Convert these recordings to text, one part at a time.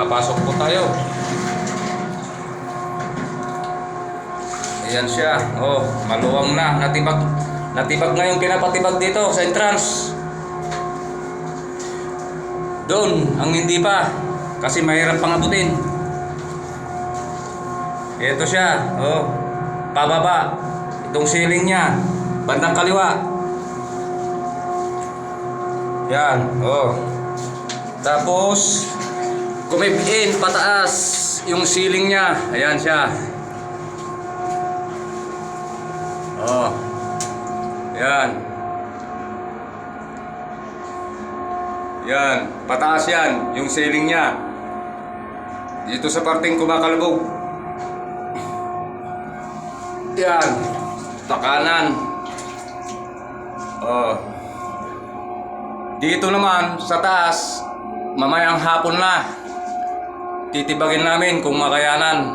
papasok po tayo. Ayan siya. Oh, maluwang na. Natibag na yung pinapatibag dito sa entrance. Doon, ang hindi pa. Kasi mahirap pang abutin. Ito siya. Oh, pababa. Itong ceiling niya. Bandang kaliwa. Yan. Oh. Tapos, kumib-in pataas yung ceiling niya. Ayan siya. Oh. Yan. Yan. Pataas yan. Yung ceiling niya. Dito sa parting kumakalubog. Yan. Takanan. Oh. Dito naman sa taas, mamayang hapon na. Titibagin namin kung makayanan.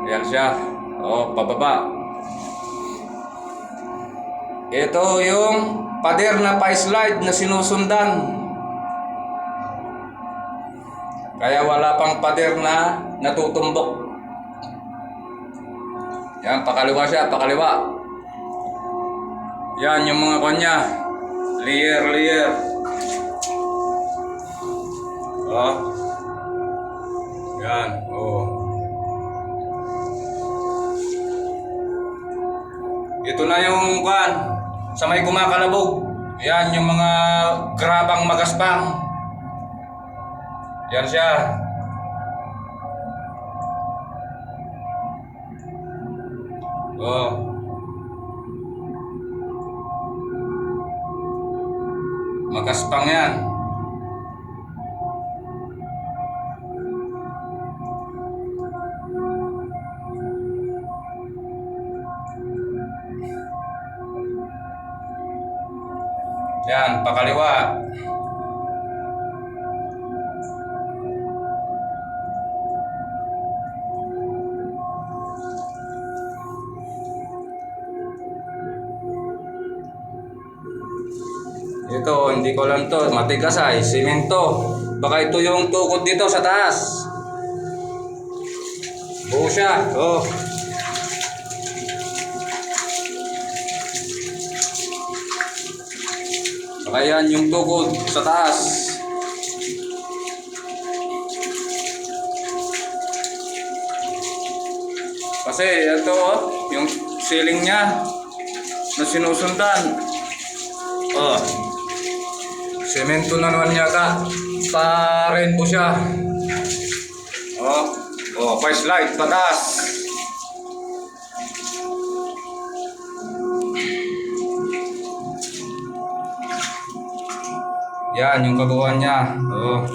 Yan siya. Oh, pababa. Ito yung pader na pa-slide na sinusundan. Kaya wala pang pader na natutumbok. Yan, pakaliwa siya, pakaliwa. Yan yung mga kanya. Layer. Oh. Yan, oh. Ito na yung kan sa may kumakalabog. Yan yung mga grabang magaspang. Yan siya. Oh. Magaspang yan. Yan, pakaliwa. Ito, hindi ko lang to, matigas ay, simento. Baka ito yung tukod dito sa taas. Buo siya, oh. Baka yan yung tukod sa taas. Kasi ito, yung ceiling niya na sinusundan. Oh. Semento na naman yata. Pa-red po siya. Oh, flashlight pataas. Yan yung kagawa niya. Oh.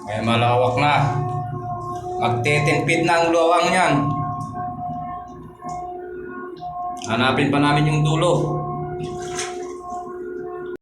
May malawak na. Magte-10 feet na ang luwang niyan. Hanapin pa namin yung dulo.